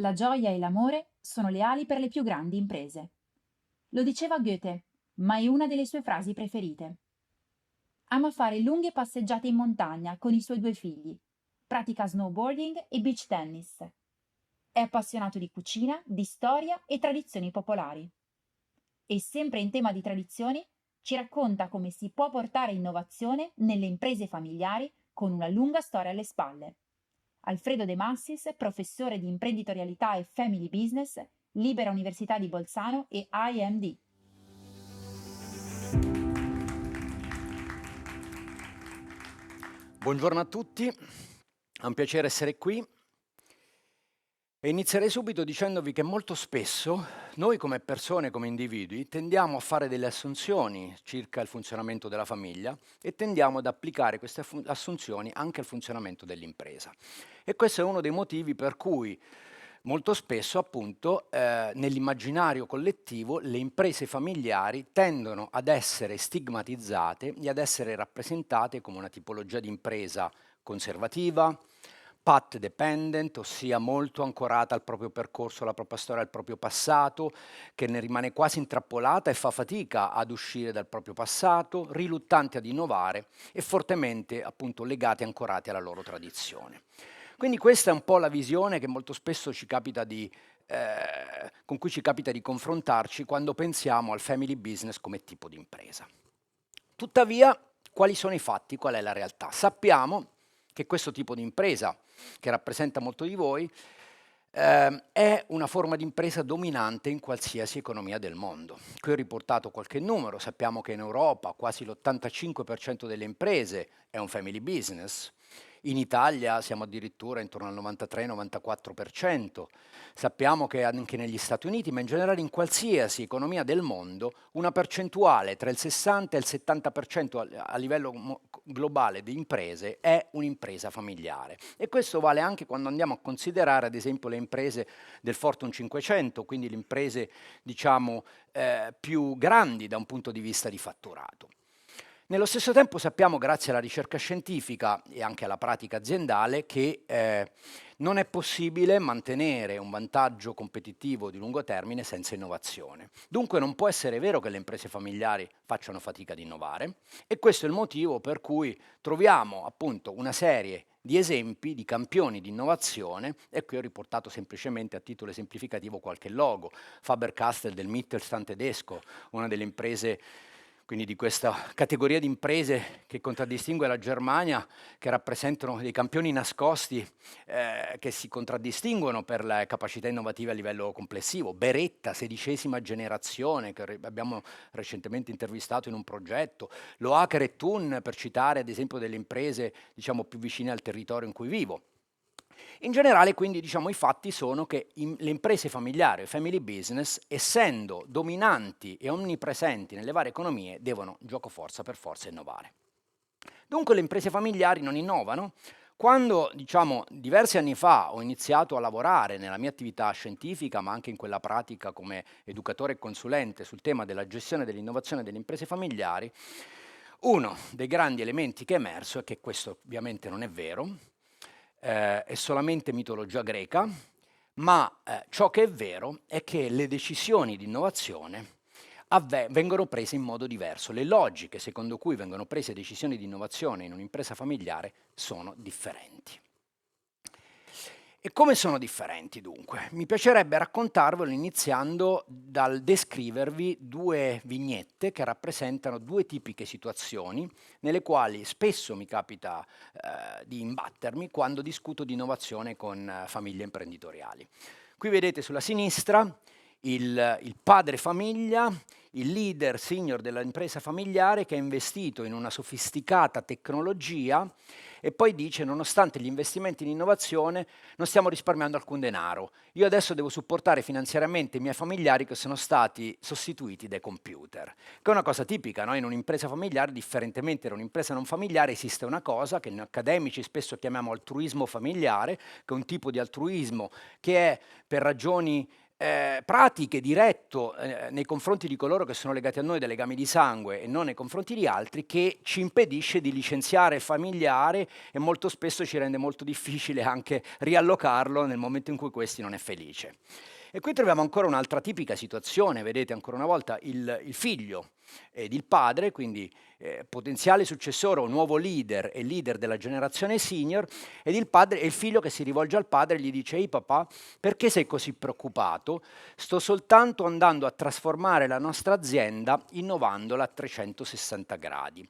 La gioia e l'amore sono le ali per le più grandi imprese. Lo diceva Goethe, ma è una delle sue frasi preferite. Ama fare lunghe passeggiate in montagna con i suoi due figli. Pratica snowboarding e beach tennis. È appassionato di cucina, di storia e tradizioni popolari. E sempre in tema di tradizioni, ci racconta come si può portare innovazione nelle imprese familiari con una lunga storia alle spalle. Alfredo De Massis, professore di imprenditorialità e family business, Libera Università di Bolzano e IMD. Buongiorno a tutti, è un piacere essere qui e inizierei subito dicendovi che molto spesso noi come persone, come individui, tendiamo a fare delle assunzioni circa il funzionamento della famiglia e tendiamo ad applicare queste assunzioni anche al funzionamento dell'impresa. E questo è uno dei motivi per cui molto spesso, appunto, nell'immaginario collettivo le imprese familiari tendono ad essere stigmatizzate e ad essere rappresentate come una tipologia di impresa conservativa, path dependent, ossia molto ancorata al proprio percorso, alla propria storia, al proprio passato, che ne rimane quasi intrappolata e fa fatica ad uscire dal proprio passato, riluttante ad innovare e fortemente appunto legate e ancorate alla loro tradizione. Quindi questa è un po' la visione che molto spesso ci capita con cui ci capita di confrontarci quando pensiamo al family business come tipo di impresa. Tuttavia, quali sono i fatti? Qual è la realtà? Sappiamo che questo tipo di impresa, che rappresenta molto di voi, è una forma di impresa dominante in qualsiasi economia del mondo. Qui ho riportato qualche numero, sappiamo che in Europa quasi l'85% delle imprese è un family business, in Italia siamo addirittura intorno al 93-94%. Sappiamo che anche negli Stati Uniti, ma in generale in qualsiasi economia del mondo, una percentuale tra il 60 e il 70% a livello globale di imprese è un'impresa familiare. E questo vale anche quando andiamo a considerare, ad esempio, le imprese del Fortune 500, quindi le imprese, diciamo, più grandi da un punto di vista di fatturato. Nello stesso tempo sappiamo, grazie alla ricerca scientifica e anche alla pratica aziendale, che non è possibile mantenere un vantaggio competitivo di lungo termine senza innovazione. Dunque non può essere vero che le imprese familiari facciano fatica ad innovare e questo è il motivo per cui troviamo appunto una serie di esempi di campioni di innovazione, e qui ho riportato semplicemente a titolo esemplificativo qualche logo. Faber-Castell del Mittelstand tedesco, una delle imprese, quindi di questa categoria di imprese che contraddistingue la Germania, che rappresentano dei campioni nascosti che si contraddistinguono per le capacità innovative a livello complessivo. Beretta, 16ª generazione, che abbiamo recentemente intervistato in un progetto. Loacker e Thun, per citare ad esempio delle imprese diciamo più vicine al territorio in cui vivo. In generale, quindi, diciamo, i fatti sono che le imprese familiari o family business, essendo dominanti e onnipresenti nelle varie economie, devono, gioco forza, per forza innovare. Dunque le imprese familiari non innovano. Quando, diciamo, diversi anni fa ho iniziato a lavorare nella mia attività scientifica, ma anche in quella pratica come educatore e consulente sul tema della gestione dell'innovazione delle imprese familiari, uno dei grandi elementi che è emerso è che questo ovviamente non è vero, è solamente mitologia greca, ma ciò che è vero è che le decisioni di innovazione vengono prese in modo diverso. Le logiche secondo cui vengono prese decisioni di innovazione in un'impresa familiare sono differenti. E come sono differenti dunque? Mi piacerebbe raccontarvelo iniziando dal descrivervi due vignette che rappresentano due tipiche situazioni nelle quali spesso mi capita di imbattermi quando discuto di innovazione con famiglie imprenditoriali. Qui vedete sulla sinistra il padre famiglia, il leader senior dell'impresa familiare che ha investito in una sofisticata tecnologia e poi dice: nonostante gli investimenti in innovazione non stiamo risparmiando alcun denaro. Io adesso devo supportare finanziariamente i miei familiari che sono stati sostituiti dai computer. Che è una cosa tipica, no? In un'impresa familiare, differentemente da un'impresa non familiare, esiste una cosa che noi accademici spesso chiamiamo altruismo familiare, che è un tipo di altruismo che è per ragioni pratiche diretto nei confronti di coloro che sono legati a noi da legami di sangue e non nei confronti di altri, che ci impedisce di licenziare il familiare e molto spesso ci rende molto difficile anche riallocarlo nel momento in cui questi non è felice. E qui troviamo ancora un'altra tipica situazione, vedete ancora una volta il figlio ed il padre, quindi potenziale successore o nuovo leader e leader della generazione senior, ed il padre e il figlio che si rivolge al padre e gli dice: ehi papà, perché sei così preoccupato? Sto soltanto andando a trasformare la nostra azienda innovandola a 360 gradi.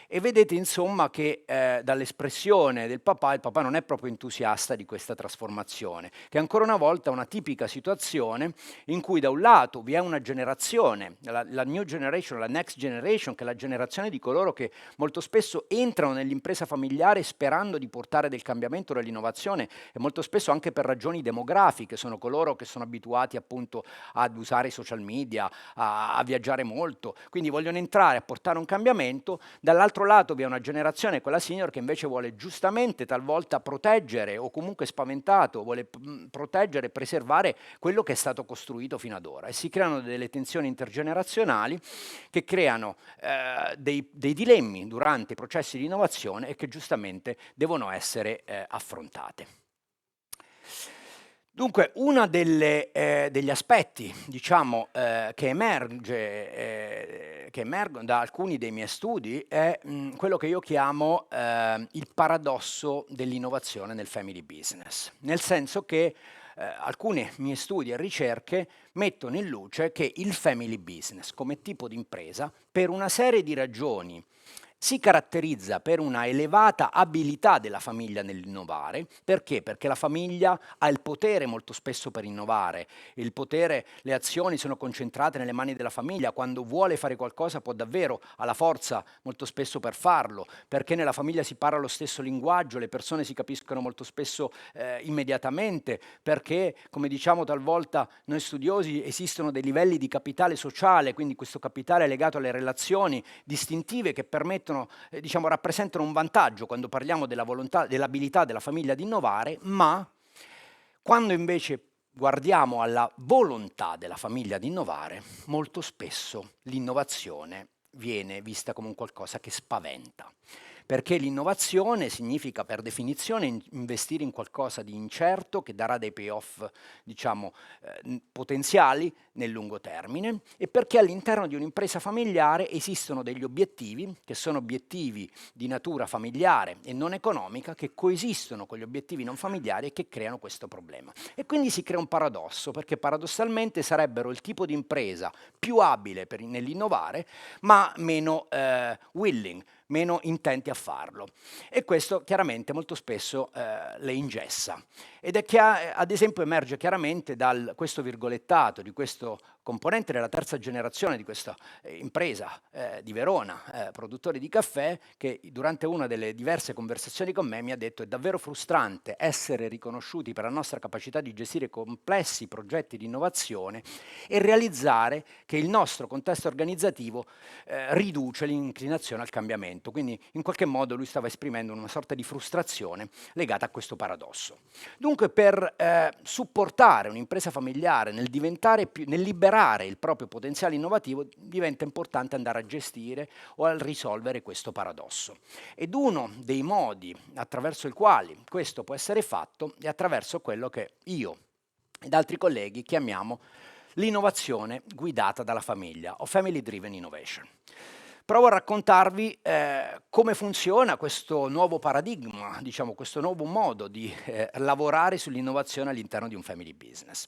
E vedete insomma che dall'espressione del papà, il papà non è proprio entusiasta di questa trasformazione, che ancora una volta è una tipica situazione in cui da un lato vi è una generazione, la new generation, la next generation, che è la generazione di coloro che molto spesso entrano nell'impresa familiare sperando di portare del cambiamento, dell'innovazione, e molto spesso anche per ragioni demografiche, sono coloro che sono abituati appunto ad usare i social media, a viaggiare molto, quindi vogliono entrare a portare un cambiamento. Dall'altro lato vi è una generazione, quella senior, che invece vuole giustamente talvolta proteggere, o comunque spaventato, vuole proteggere e preservare quello che è stato costruito fino ad ora, e si creano delle tensioni intergenerazionali che creano dei dilemmi durante i processi di innovazione e che giustamente devono essere affrontate. Dunque, uno degli aspetti, diciamo, che emergono da alcuni dei miei studi è quello che io chiamo il paradosso dell'innovazione nel family business, nel senso che alcuni miei studi e ricerche mettono in luce che il family business come tipo di impresa, per una serie di ragioni, si caratterizza per una elevata abilità della famiglia nell'innovare. Perché? Perché la famiglia ha il potere molto spesso per innovare, il potere, le azioni sono concentrate nelle mani della famiglia, quando vuole fare qualcosa può davvero, ha la forza molto spesso per farlo, perché nella famiglia si parla lo stesso linguaggio, le persone si capiscono molto spesso immediatamente, perché, come diciamo talvolta noi studiosi, esistono dei livelli di capitale sociale, quindi questo capitale è legato alle relazioni distintive che permettono, diciamo, rappresentano un vantaggio quando parliamo della volontà, dell'abilità della famiglia di innovare, ma quando invece guardiamo alla volontà della famiglia di innovare, molto spesso l'innovazione viene vista come un qualcosa che spaventa. Perché l'innovazione significa per definizione investire in qualcosa di incerto che darà dei payoff, diciamo, potenziali nel lungo termine, e perché all'interno di un'impresa familiare esistono degli obiettivi che sono obiettivi di natura familiare e non economica, che coesistono con gli obiettivi non familiari e che creano questo problema. E quindi si crea un paradosso, perché paradossalmente sarebbero il tipo di impresa più abile nell'innovare, ma meno willing, meno intenti a farlo, e questo chiaramente molto spesso le ingessa. Ed è che ad esempio emerge chiaramente da questo virgolettato di questo componente della terza generazione di questa impresa di Verona, produttori di caffè, che durante una delle diverse conversazioni con me mi ha detto: è davvero frustrante essere riconosciuti per la nostra capacità di gestire complessi progetti di innovazione e realizzare che il nostro contesto organizzativo riduce l'inclinazione al cambiamento. Quindi in qualche modo lui stava esprimendo una sorta di frustrazione legata a questo paradosso. Dunque, per supportare un'impresa familiare nel liberare il proprio potenziale innovativo, diventa importante andare a gestire o a risolvere questo paradosso. Ed uno dei modi attraverso i quali questo può essere fatto è attraverso quello che io ed altri colleghi chiamiamo l'innovazione guidata dalla famiglia, o family driven innovation. Provo a raccontarvi come funziona questo nuovo paradigma, diciamo questo nuovo modo di lavorare sull'innovazione all'interno di un family business.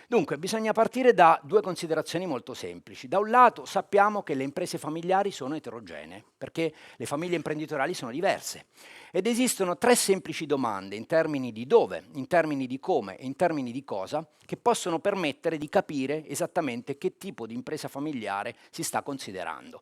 Dunque, bisogna partire da due considerazioni molto semplici. Da un lato sappiamo che le imprese familiari sono eterogenee, perché le famiglie imprenditoriali sono diverse, ed esistono tre semplici domande in termini di dove, in termini di come e in termini di cosa, che possono permettere di capire esattamente che tipo di impresa familiare si sta considerando.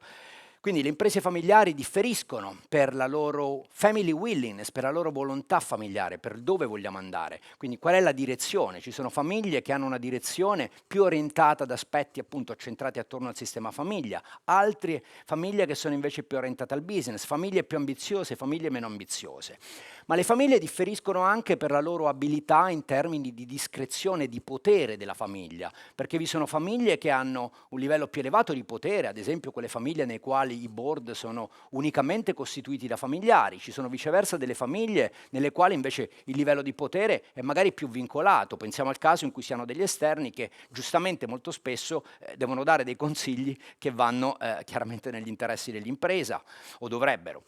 Quindi le imprese familiari differiscono per la loro family willingness, per la loro volontà familiare, per dove vogliamo andare. Quindi qual è la direzione? Ci sono famiglie che hanno una direzione più orientata ad aspetti appunto centrati attorno al sistema famiglia, altre famiglie che sono invece più orientate al business, famiglie più ambiziose, famiglie meno ambiziose. Ma le famiglie differiscono anche per la loro abilità in termini di discrezione, di potere della famiglia, perché vi sono famiglie che hanno un livello più elevato di potere, ad esempio quelle famiglie nei quali i board sono unicamente costituiti da familiari, ci sono viceversa delle famiglie nelle quali invece il livello di potere è magari più vincolato. Pensiamo al caso in cui si hanno degli esterni che giustamente molto spesso devono dare dei consigli che vanno chiaramente negli interessi dell'impresa, o dovrebbero.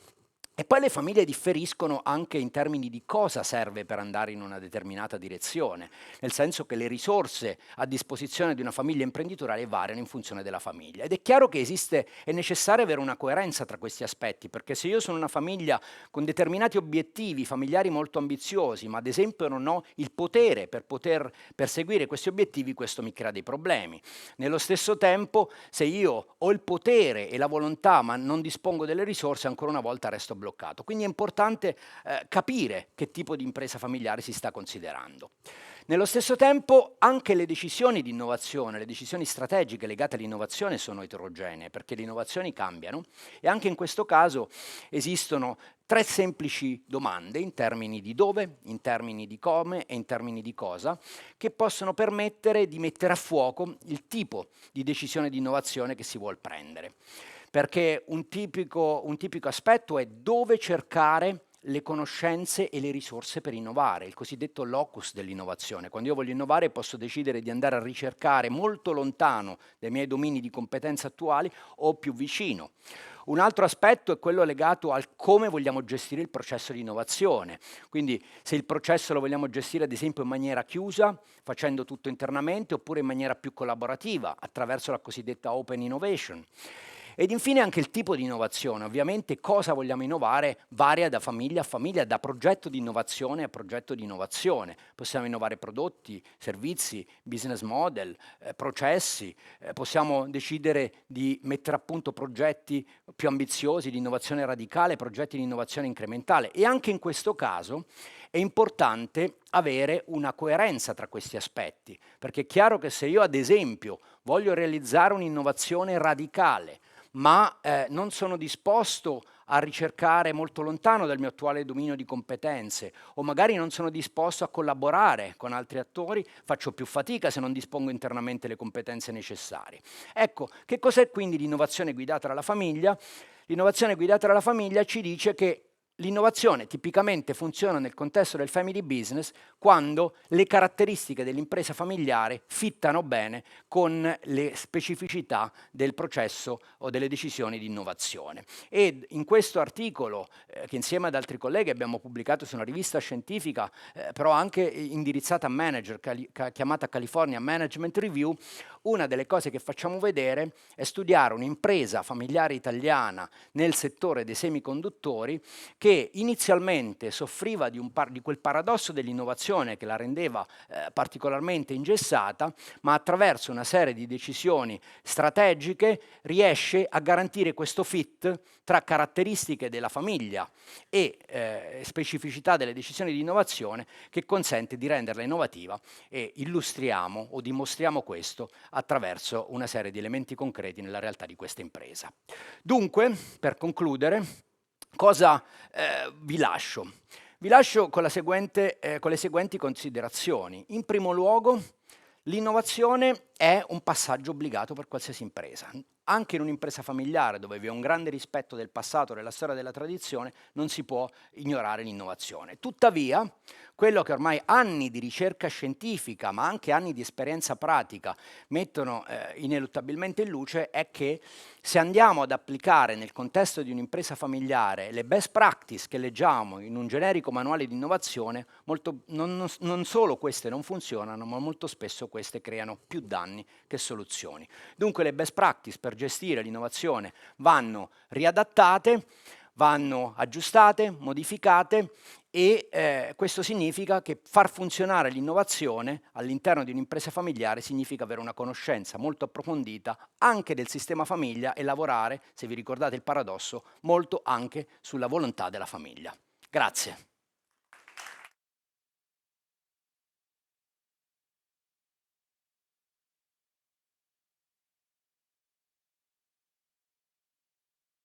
E poi le famiglie differiscono anche in termini di cosa serve per andare in una determinata direzione, nel senso che le risorse a disposizione di una famiglia imprenditoriale variano in funzione della famiglia. Ed è chiaro che è necessario avere una coerenza tra questi aspetti, perché se io sono una famiglia con determinati obiettivi familiari molto ambiziosi, ma ad esempio non ho il potere per poter perseguire questi obiettivi, questo mi crea dei problemi. Nello stesso tempo, se io ho il potere e la volontà, ma non dispongo delle risorse, ancora una volta resto bloccato. Quindi è importante capire che tipo di impresa familiare si sta considerando. Nello stesso tempo anche le decisioni di innovazione, le decisioni strategiche legate all'innovazione sono eterogenee, perché le innovazioni cambiano e anche in questo caso esistono 3 semplici domande in termini di dove, in termini di come e in termini di cosa, che possono permettere di mettere a fuoco il tipo di decisione di innovazione che si vuol prendere. Perché un tipico aspetto è dove cercare le conoscenze e le risorse per innovare, il cosiddetto locus dell'innovazione. Quando io voglio innovare posso decidere di andare a ricercare molto lontano dai miei domini di competenza attuali o più vicino. Un altro aspetto è quello legato al come vogliamo gestire il processo di innovazione. Quindi se il processo lo vogliamo gestire ad esempio in maniera chiusa, facendo tutto internamente, oppure in maniera più collaborativa, attraverso la cosiddetta open innovation. Ed infine anche il tipo di innovazione, ovviamente cosa vogliamo innovare varia da famiglia a famiglia, da progetto di innovazione a progetto di innovazione. Possiamo innovare prodotti, servizi, business model, processi, possiamo decidere di mettere a punto progetti più ambiziosi di innovazione radicale, progetti di innovazione incrementale e anche in questo caso è importante avere una coerenza tra questi aspetti, perché è chiaro che se io ad esempio voglio realizzare un'innovazione radicale, ma non sono disposto a ricercare molto lontano dal mio attuale dominio di competenze o magari non sono disposto a collaborare con altri attori, faccio più fatica se non dispongo internamente le competenze necessarie. Ecco, che cos'è quindi l'innovazione guidata dalla famiglia? L'innovazione guidata dalla famiglia ci dice che l'innovazione tipicamente funziona nel contesto del family business quando le caratteristiche dell'impresa familiare fittano bene con le specificità del processo o delle decisioni di innovazione. E in questo articolo, che insieme ad altri colleghi abbiamo pubblicato su una rivista scientifica, però anche indirizzata a manager, chiamata California Management Review, una delle cose che facciamo vedere è studiare un'impresa familiare italiana nel settore dei semiconduttori che inizialmente soffriva di quel paradosso dell'innovazione che la rendeva particolarmente ingessata, ma attraverso una serie di decisioni strategiche riesce a garantire questo fit tra caratteristiche della famiglia e specificità delle decisioni di innovazione che consente di renderla innovativa e illustriamo o dimostriamo questo attraverso una serie di elementi concreti nella realtà di questa impresa. Dunque, per concludere, cosa vi lascio? Vi lascio con le seguenti considerazioni. In primo luogo, l'innovazione è un passaggio obbligato per qualsiasi impresa. Anche in un'impresa familiare dove vi è un grande rispetto del passato, della storia e della tradizione, non si può ignorare l'innovazione. Tuttavia, quello che ormai anni di ricerca scientifica, ma anche anni di esperienza pratica, mettono ineluttabilmente in luce è che se andiamo ad applicare nel contesto di un'impresa familiare le best practice che leggiamo in un generico manuale di innovazione, non solo queste non funzionano, ma molto spesso queste creano più danni che soluzioni. Dunque le best practice per gestire l'innovazione vanno riadattate, vanno aggiustate, modificate e questo significa che far funzionare l'innovazione all'interno di un'impresa familiare significa avere una conoscenza molto approfondita anche del sistema famiglia e lavorare, se vi ricordate il paradosso, molto anche sulla volontà della famiglia. Grazie.